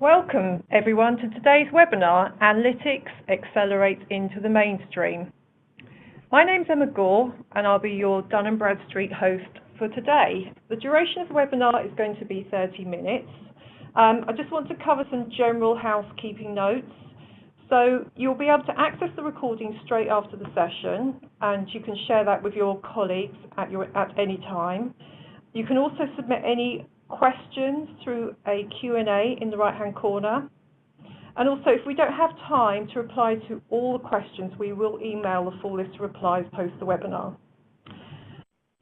Welcome everyone to today's webinar, Analytics Accelerate into the Mainstream. My name's Emma Gore and I'll be your Dun & Bradstreet host for today. The duration of the webinar is going to be 30 minutes. I just want to cover some general housekeeping notes. So you'll be able to access the recording straight after the session and you can share that with your colleagues at any time. You can also submit any questions through a Q&A in the right-hand corner. And also, if we don't have time to reply to all the questions, we will email the full list of replies post the webinar.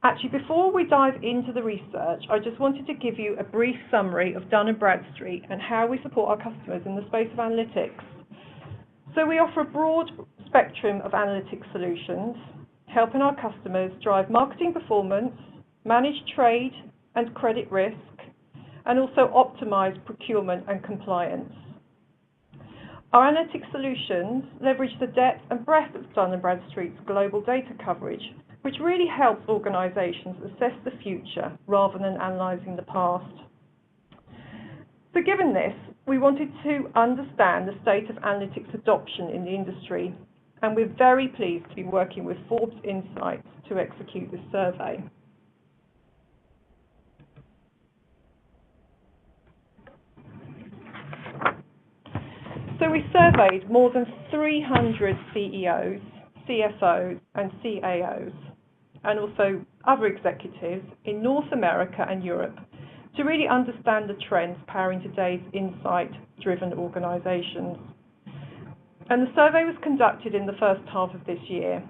Actually, before we dive into the research, I just wanted to give you a brief summary of Dun & Bradstreet and how we support our customers in the space of analytics. So we offer a broad spectrum of analytics solutions, helping our customers drive marketing performance, manage trade and credit risk, and also optimize procurement and compliance. Our analytics solutions leverage the depth and breadth of Dun & Bradstreet's global data coverage, which really helps organizations assess the future rather than analyzing the past. So given this, we wanted to understand the state of analytics adoption in the industry, and we're very pleased to be working with Forbes Insights to execute this survey. So we surveyed more than 300 CEOs, CFOs, and CAOs, and also other executives in North America and Europe to really understand the trends powering today's insight-driven organizations. And the survey was conducted in the first half of this year.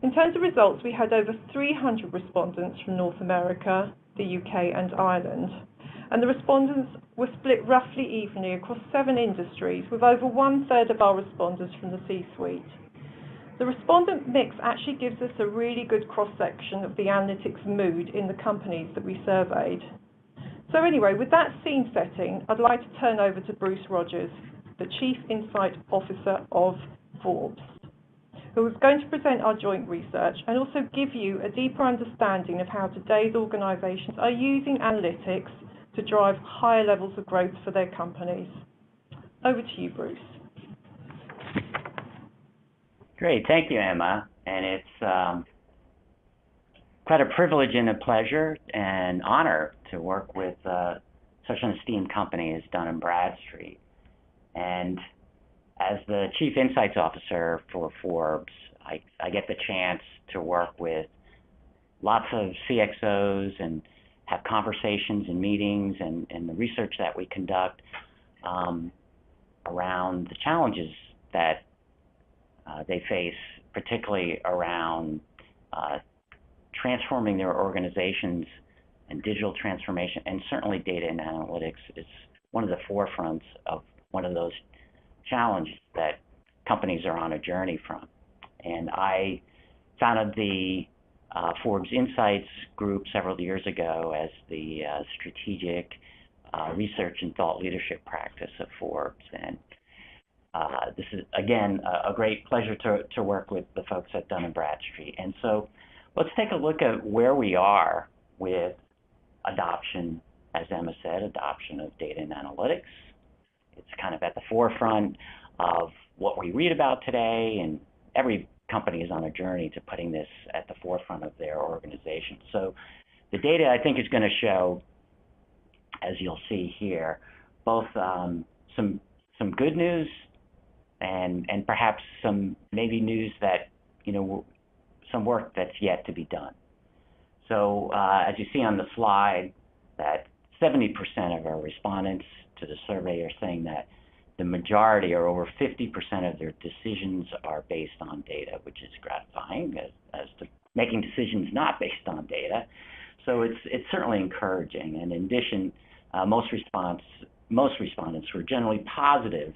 In terms of results, we had over 300 respondents from North America, the UK, and Ireland. And the respondents were split roughly evenly across 7 industries, with over 1/3 of our respondents from the C-suite. The respondent mix actually gives us a really good cross-section of the analytics mood in the companies that we surveyed. So anyway, with that scene setting, I'd like to turn over to Bruce Rogers, the Chief Insights Officer of Forbes, who is going to present our joint research and also give you a deeper understanding of how today's organizations are using analytics to drive higher levels of growth for their companies. Over to you, Bruce. Great, thank you, Emma. And it's quite a privilege and a pleasure and honor to work with such an esteemed company as Dun & Bradstreet. And as the Chief Insights Officer for Forbes, I get the chance to work with lots of CXOs and have conversations and meetings and the research that we conduct around the challenges that they face, particularly around transforming their organizations and digital transformation, and certainly data and analytics is one of the forefronts of one of those challenges that companies are on a journey from. And I founded the Forbes Insights Group several years ago as the strategic research and thought leadership practice of Forbes. And this is, again, a great pleasure to work with the folks at Dun & Bradstreet. And so let's take a look at where we are with adoption, as Emma said, adoption of data and analytics. It's kind of at the forefront of what we read about today, and every company is on a journey to putting this at the forefront of their organization. So the data, I think, is going to show, as you'll see here, both some good news and perhaps some maybe news that, some work that's yet to be done. So as you see on the slide, that 70% of our respondents to the survey are saying that the majority, or over 50% of their decisions, are based on data, which is gratifying as to making decisions not based on data. So it's certainly encouraging. And in addition, most respondents were generally positive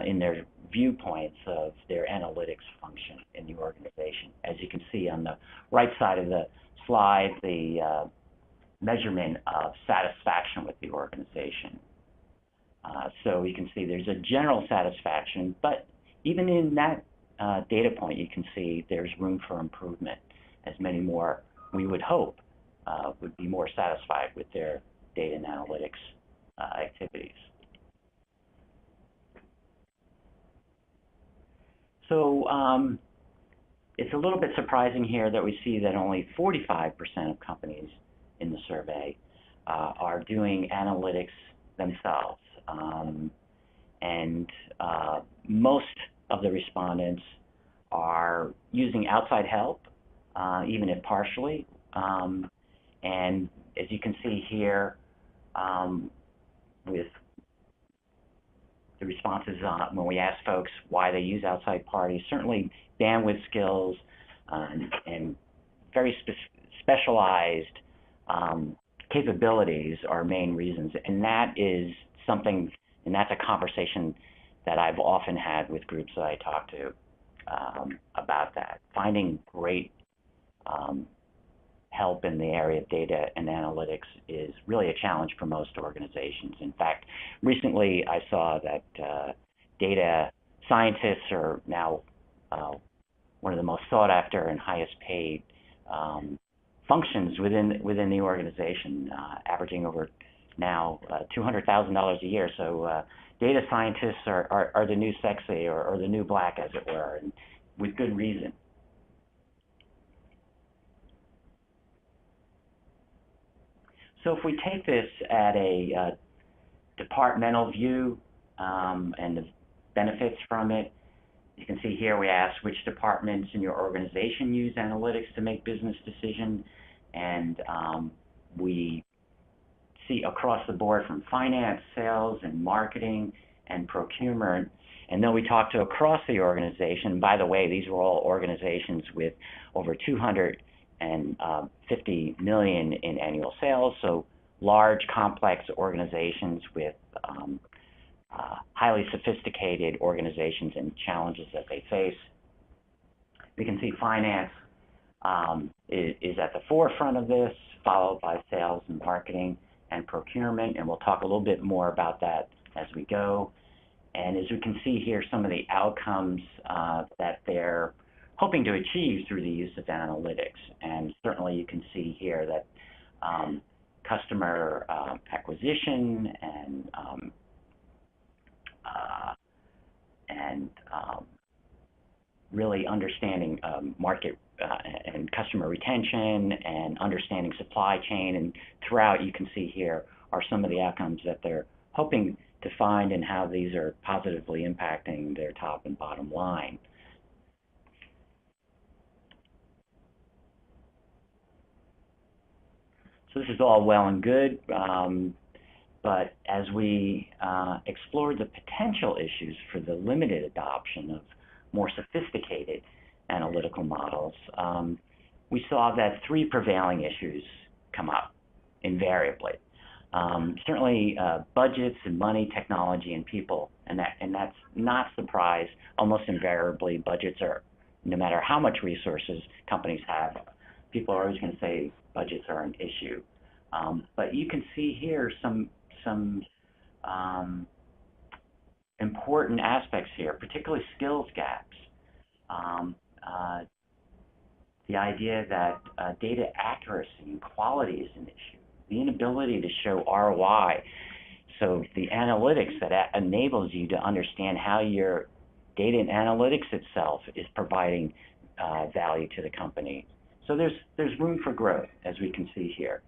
in their viewpoints of their analytics function in the organization. As you can see on the right side of the slide, the measurement of satisfaction with the organization. So you can see there's a general satisfaction, but even in that data point, you can see there's room for improvement, as many more, we would hope, would be more satisfied with their data and analytics activities. So it's a little bit surprising here that we see that only 45% of companies in the survey are doing analytics themselves. And most of the respondents are using outside help, even if partially. And as you can see here, with the responses when we ask folks why they use outside parties, certainly bandwidth skills and very specialized capabilities are main reasons. And that is something, and that's a conversation that I've often had with groups that I talk to about that. Finding great help in the area of data and analytics is really a challenge for most organizations. In fact, recently I saw that data scientists are now one of the most sought after and highest paid functions within the organization, averaging over now $200,000 a year. So data scientists are the new sexy, or the new black, as it were, and with good reason. So if we take this at a departmental view and the benefits from it, you can see here we ask which departments in your organization use analytics to make business decisions, and we see across the board from finance, sales, and marketing, and procurement. And then we talk to across the organization. By the way, these were all organizations with over 250 million in annual sales, so large, complex organizations with highly sophisticated organizations and challenges that they face. We can see finance is at the forefront of this, followed by sales and marketing and procurement, and we'll talk a little bit more about that as we go. And as we can see here, some of the outcomes that they're hoping to achieve through the use of analytics. And certainly you can see here that customer acquisition and really understanding market and customer retention and understanding supply chain, and throughout you can see here are some of the outcomes that they're hoping to find and how these are positively impacting their top and bottom line. So this is all well and good, but as we explored the potential issues for the limited adoption of more sophisticated analytical models, we saw that three prevailing issues come up invariably. Certainly budgets and money, technology, and people, and that's not a surprise. Almost invariably, budgets are, no matter how much resources companies have, people are always going to say budgets are an issue. But you can see here some important aspects here, particularly skills gaps. The idea that data accuracy and quality is an issue. The inability to show ROI. So the analytics that enables you to understand how your data and analytics itself is providing value to the company. So there's room for growth, as we can see here.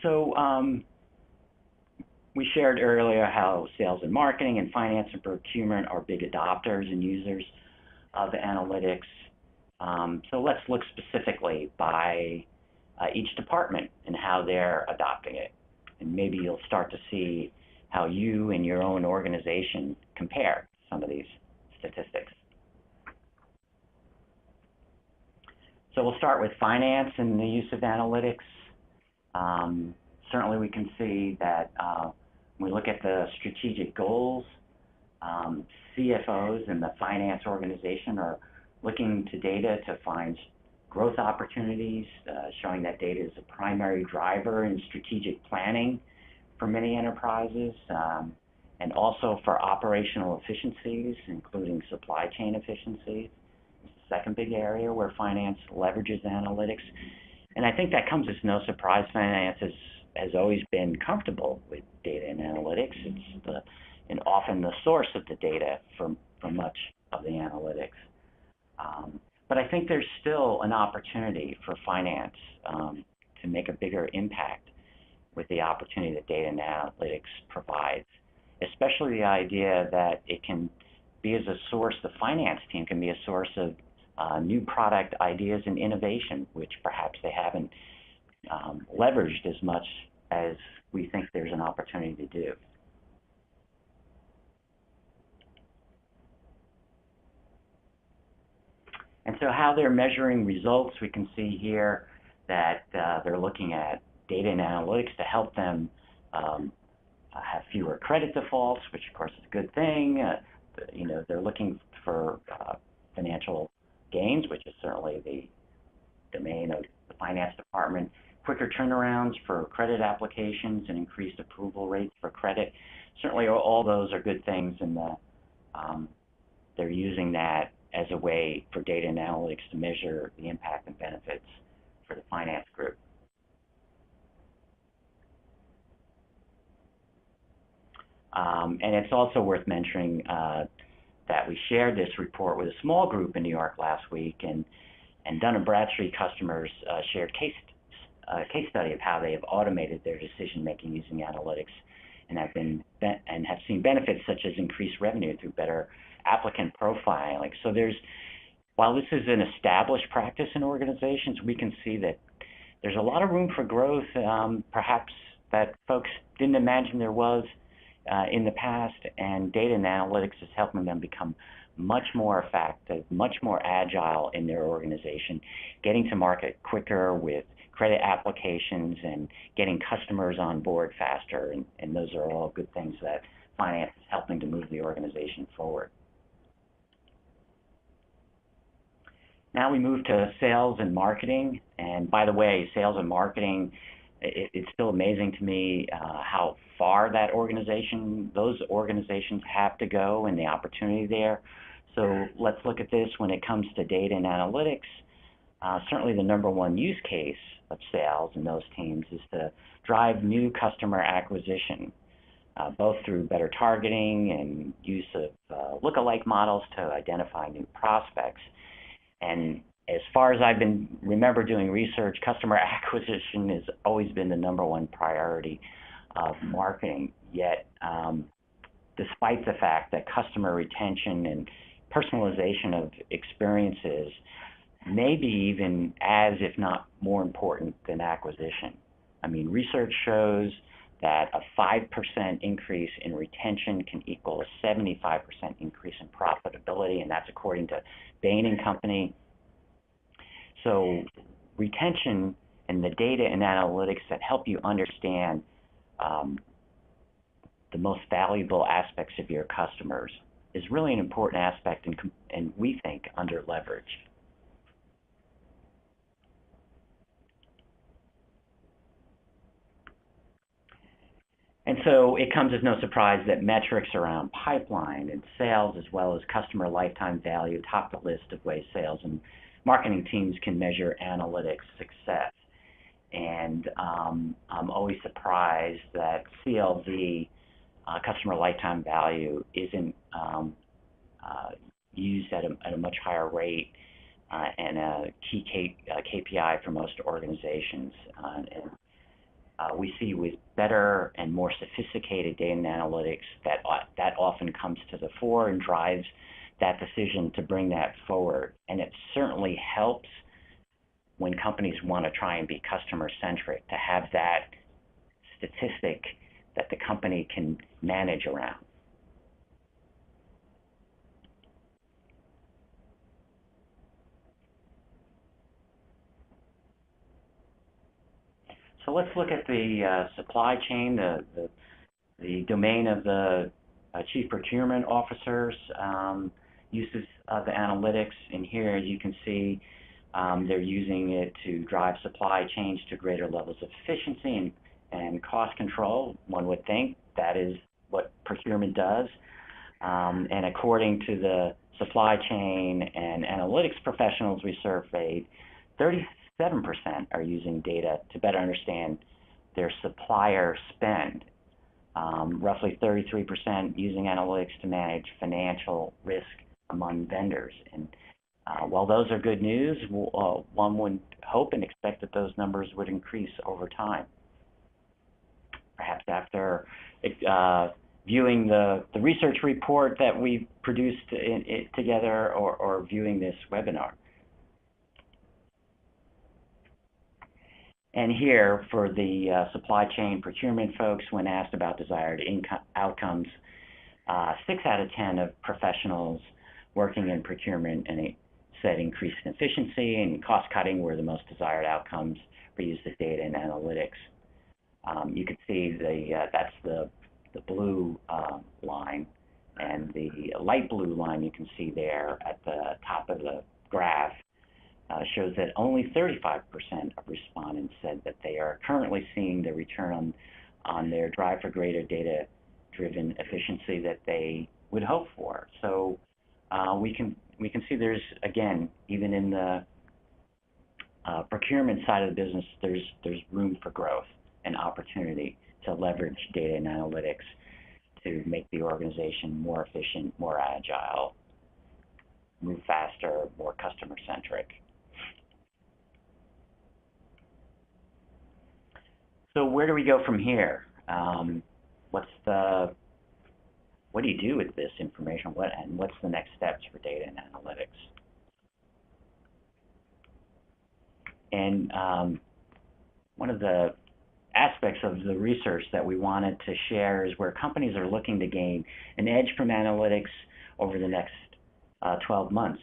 So we shared earlier how sales and marketing and finance and procurement are big adopters and users of analytics. So let's look specifically by each department and how they're adopting it. And maybe you'll start to see how you and your own organization compare some of these statistics. So we'll start with finance and the use of analytics. Certainly we can see that when we look at the strategic goals, CFOs in the finance organization are looking to data to find growth opportunities, showing that data is a primary driver in strategic planning for many enterprises, and also for operational efficiencies, including supply chain efficiencies. It's the second big area where finance leverages analytics. And I think that comes as no surprise. Finance has always been comfortable with data and analytics. It's and often the source of the data for much of the analytics. But I think there's still an opportunity for finance to make a bigger impact with the opportunity that data and analytics provides, especially the idea that it can be as a source, the finance team can be a source of new product ideas and innovation, which perhaps they haven't leveraged as much as we think there's an opportunity to do. And so how they're measuring results, we can see here that they're looking at data and analytics to help them have fewer credit defaults, which of course is a good thing. They're looking for financial gains, which is certainly the domain of the finance department. Quicker turnarounds for credit applications and increased approval rates for credit. Certainly all those are good things, and they're using that as a way for data and analytics to measure the impact and benefits for the finance group. And it's also worth mentioning that we shared this report with a small group in New York last week, and Dun & Bradstreet customers shared case study of how they have automated their decision-making using analytics and have seen benefits such as increased revenue through better applicant profiling. So while this is an established practice in organizations, we can see that there's a lot of room for growth, perhaps that folks didn't imagine there was in the past, and data and analytics is helping them become much more effective, much more agile in their organization, getting to market quicker with credit applications and getting customers on board faster, and those are all good things that finance is helping to move the organization forward. Now we move to sales and marketing, and by the way, sales and marketing, it's still amazing to me how far those organizations have to go and the opportunity there. So let's look at this when it comes to data and analytics. Certainly the number one use case of sales in those teams is to drive new customer acquisition, both through better targeting and use of lookalike models to identify new prospects. And as far as remember doing research, customer acquisition has always been the number one priority of marketing. Yet, despite the fact that customer retention and personalization of experiences may be even as, if not more important than acquisition. I mean, research shows that a 5% increase in retention can equal a 75% increase in profitability, and that's according to Bain & Company. So retention and the data and analytics that help you understand the most valuable aspects of your customers is really an important aspect and we think under leveraged. And so it comes as no surprise that metrics around pipeline and sales, as well as customer lifetime value, top the list of ways sales and marketing teams can measure analytics success. And I'm always surprised that CLV, customer lifetime value, isn't used at a much higher rate and a key KPI for most organizations. We see with better and more sophisticated data and analytics that often comes to the fore and drives that decision to bring that forward. And it certainly helps when companies want to try and be customer-centric, to have that statistic that the company can manage around. So let's look at the supply chain, the domain of the Chief Procurement Officer's uses of the analytics. And here, as you can see, they're using it to drive supply chains to greater levels of efficiency and cost control. One would think that is what procurement does. And according to the supply chain and analytics professionals we surveyed, 36% 7% are using data to better understand their supplier spend. Roughly 33% using analytics to manage financial risk among vendors. And while those are good news, one would hope and expect that those numbers would increase over time. Perhaps after viewing the research report that we produced together or viewing this webinar. And here, for the supply chain procurement folks, when asked about desired outcomes, 6 out of 10 of professionals working in procurement said increased efficiency and cost cutting were the most desired outcomes for use of data and analytics. You can see that's the blue line, and the light blue line you can see there at the top of the graph shows that only 35% of respondents said that they are currently seeing the return on their drive for greater data-driven efficiency that they would hope for. So we can see there's, again, even in the procurement side of the business, there's room for growth and opportunity to leverage data and analytics to make the organization more efficient, more agile, move faster, more customer-centric. So where do we go from here? What do you do with this information? What's the next steps for data and analytics? And one of the aspects of the research that we wanted to share is where companies are looking to gain an edge from analytics over the next 12 months.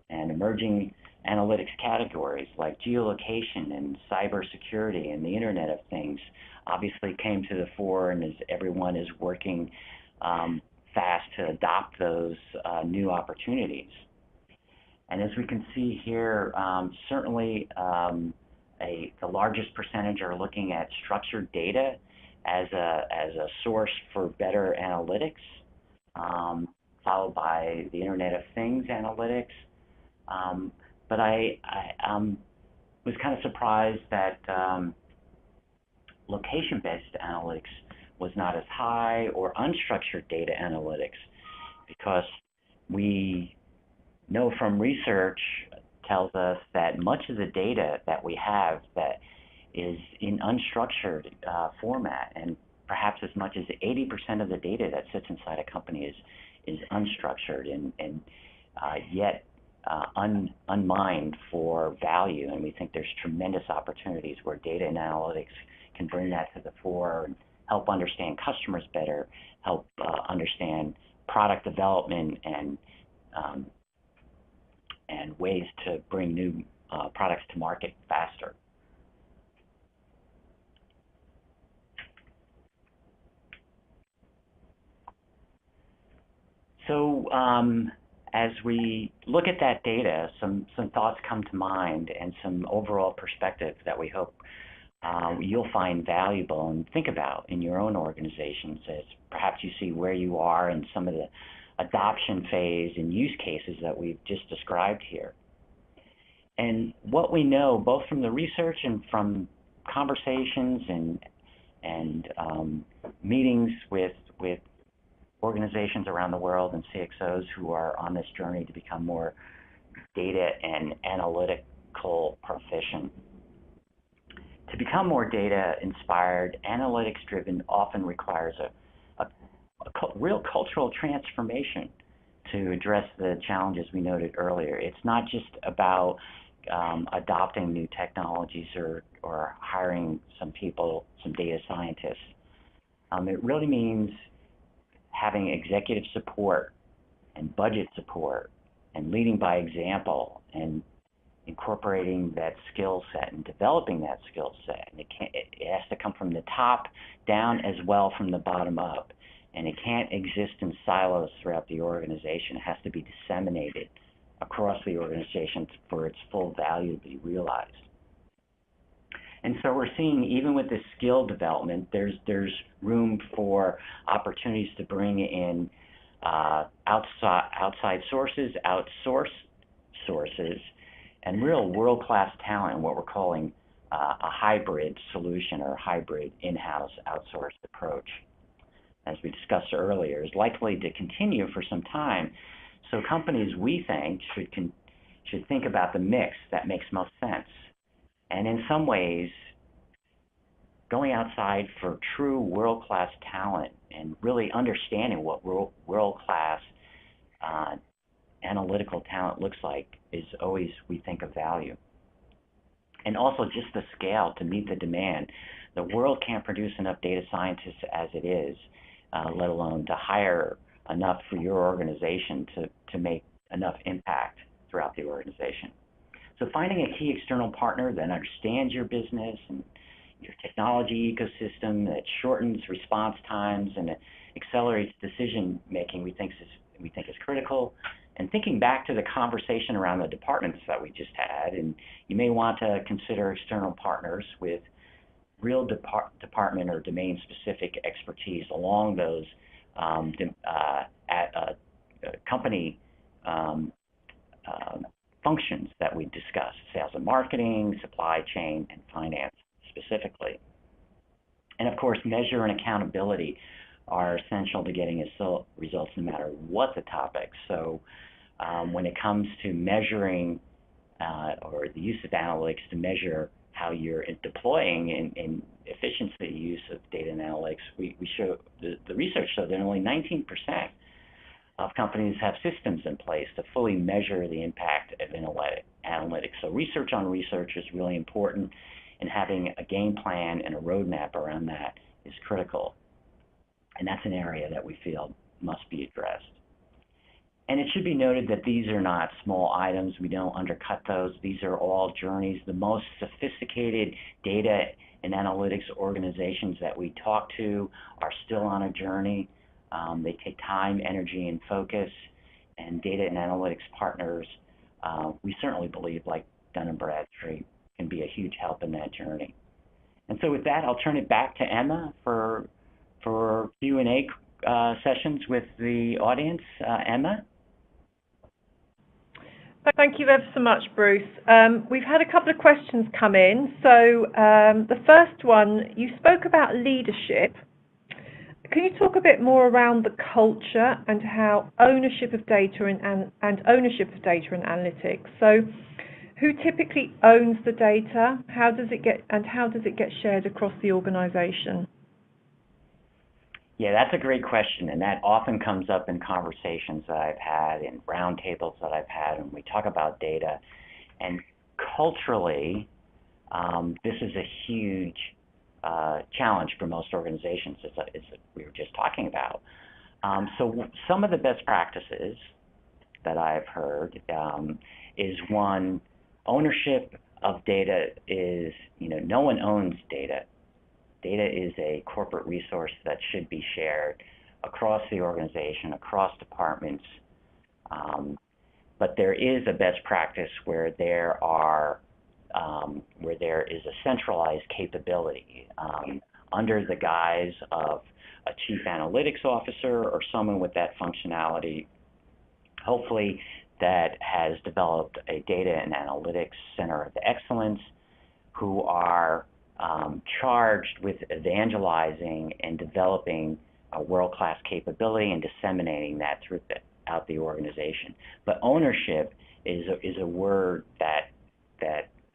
And emerging analytics categories like geolocation and cybersecurity and the Internet of Things obviously came to the fore, and as everyone is working fast to adopt those new opportunities. And as we can see here, certainly the largest percentage are looking at structured data as a source for better analytics, followed by the Internet of Things analytics. But I was kind of surprised that location-based analytics was not as high, or unstructured data analytics, because we know from research tells us that much of the data that we have that is in unstructured format, and perhaps as much as 80% of the data that sits inside a company is unstructured and yet unmined for value. And we think there's tremendous opportunities where data and analytics can bring that to the fore and help understand customers better, help understand product development and ways to bring new products to market faster. So as we look at that data, some thoughts come to mind and some overall perspective that we hope you'll find valuable and think about in your own organizations as perhaps you see where you are in some of the adoption phase and use cases that we've just described here. And what we know, both from the research and from conversations and meetings with organizations around the world and CXOs who are on this journey to become more data and analytical proficient. To become more data-inspired, analytics-driven often requires a real cultural transformation to address the challenges we noted earlier. It's not just about adopting new technologies or hiring some people, some data scientists. It really means having executive support and budget support and leading by example and incorporating that skill set and developing that skill set. And it has to come from the top down as well from the bottom up. And it can't exist in silos throughout the organization. It has to be disseminated across the organization for its full value to be realized. And so we're seeing, even with this skill development, there's room for opportunities to bring in outside sources, outsource sources, and real world-class talent in what we're calling a hybrid solution or a hybrid in-house outsourced approach, as we discussed earlier, is likely to continue for some time. So companies, we think, should think about the mix that makes most sense. And in some ways, going outside for true world-class talent and really understanding what world-class analytical talent looks like is always, we think, of value. And also just the scale to meet the demand. The world can't produce enough data scientists as it is, let alone to hire enough for your organization to make enough impact throughout the organization. So finding a key external partner that understands your business and your technology ecosystem, that shortens response times and accelerates decision making, we think is critical. And thinking back to the conversation around the departments that we just had, and you may want to consider external partners with real department or domain-specific expertise along those company functions that we discussed: sales and marketing, supply chain, and finance specifically. And of course, measure and accountability are essential to getting results no matter what the topic. So when it comes to measuring or the use of analytics to measure how you're deploying in efficiency use of data and analytics, we show the research showed that only 19% of companies have systems in place to fully measure the impact of analytics. So research on research is really important, and having a game plan and a roadmap around that is critical. And that's an area that we feel must be addressed. And it should be noted that these are not small items. We don't undercut those. These are all journeys. The most sophisticated data and analytics organizations that we talk to are still on a journey. They take time, energy, and focus. And data and analytics partners, we certainly believe, like Dun & Bradstreet, can be a huge help in that journey. And so with that, I'll turn it back to Emma for Q&A sessions with the audience. Emma? Thank you ever so much, Bruce. We've had a couple of questions come in. So the first one, you spoke about leadership. Can you talk a bit more around the culture and how ownership of data and ownership of data and analytics? So who typically owns the data? How does it get shared across the organization? Yeah, that's a great question, and that often comes up in conversations that I've had, in roundtables that I've had, when we talk about data. And culturally, this is a huge challenge for most organizations, as we were just talking about. So some of the best practices that I've heard is, one, ownership of data is, no one owns data. Data is a corporate resource that should be shared across the organization, across departments. But there is a best practice where there is a centralized capability under the guise of a chief analytics officer or someone with that functionality, hopefully, that has developed a data and analytics center of excellence, who are charged with evangelizing and developing a world-class capability and disseminating that throughout the organization. But ownership is a word that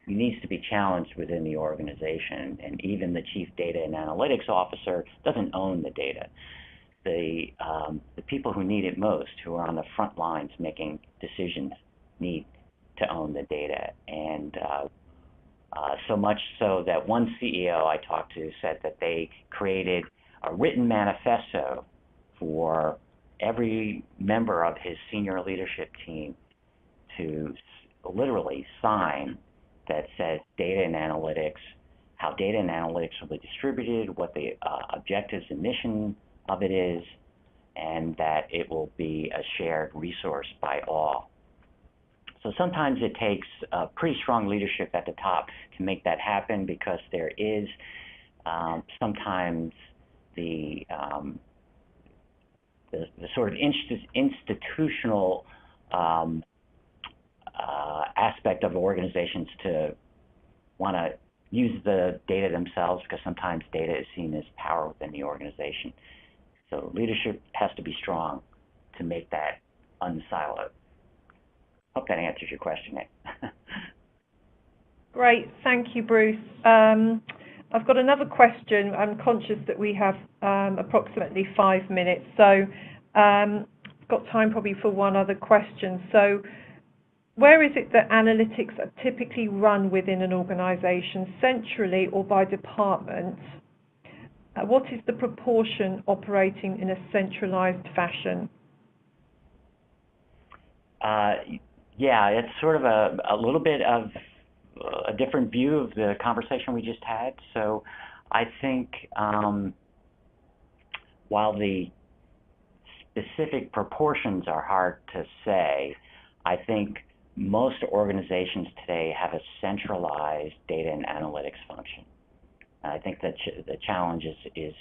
needs to be challenged within the organization, and even the chief data and analytics officer doesn't own the data. The people who need it most, who are on the front lines making decisions, need to own the data. And so much so that one CEO I talked to said that they created a written manifesto for every member of his senior leadership team to literally sign, that says data and analytics, how data and analytics will be distributed, what the objectives and mission of it is, and that it will be a shared resource by all. So sometimes it takes pretty strong leadership at the top to make that happen, because there is sometimes the sort of institutional aspect of organizations to want to use the data themselves, because sometimes data is seen as power within the organization. So leadership has to be strong to make that unsiloed. Hope that answers your question, Nick. Great, thank you, Bruce. I've got another question. I'm conscious that we have approximately 5 minutes, so got time probably for one other question. So where is it that analytics are typically run within an organization, centrally or by department? What is the proportion operating in a centralized fashion? Yeah, it's sort of a little bit of a different view of the conversation we just had. So I think while the specific proportions are hard to say, I think most organizations today have a centralized data and analytics function. And I think that the challenge is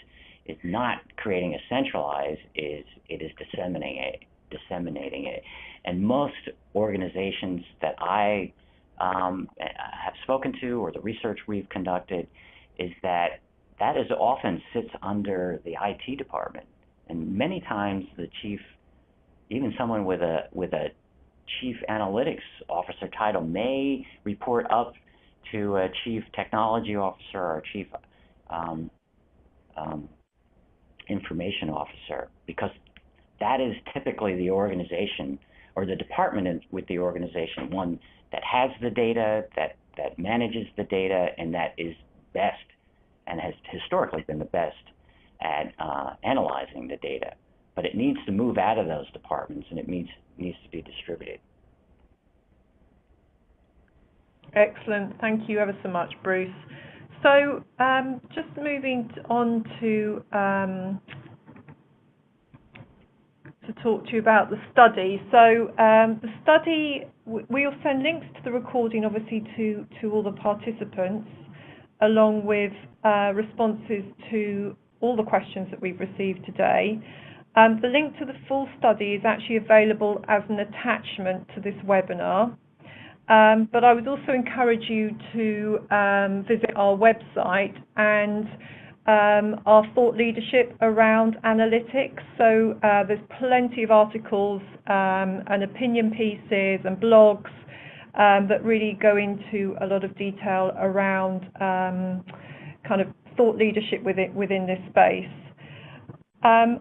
not creating a centralized, it is disseminating it. And most organizations that I have spoken to, or the research we've conducted, is that is often sits under the IT department. And many times the chief, even someone with a chief analytics officer title, may report up to a chief technology officer or chief information officer, because that is typically the organization or the department with the organization, one that has the data, that manages the data, and that is best and has historically been the best at analyzing the data. But it needs to move out of those departments, and it needs to be distributed. Excellent. Thank you ever so much, Bruce. So just moving on to talk to you about the study. So the study, we'll send links to the recording, obviously, to all the participants, along with responses to all the questions that we've received today. The link to the full study is actually available as an attachment to this webinar. But I would also encourage you to visit our website and our thought leadership around analytics. So there's plenty of articles and opinion pieces and blogs that really go into a lot of detail around kind of thought leadership within this space.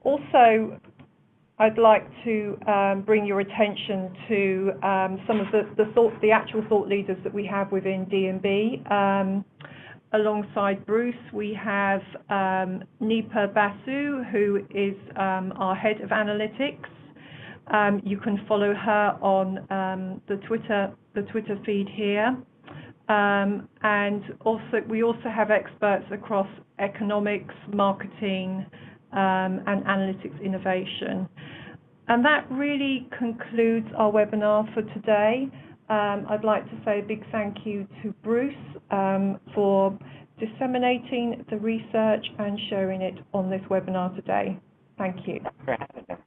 Also, I'd like to bring your attention to some of the actual thought leaders that we have within D&B. Alongside Bruce, we have Nipa Basu, who is our head of analytics. You can follow her on the Twitter feed here. And also, we also have experts across economics, marketing, and analytics innovation. And that really concludes our webinar for today. I'd like to say a big thank you to Bruce for disseminating the research and sharing it on this webinar today. Thank you. Thanks for having us.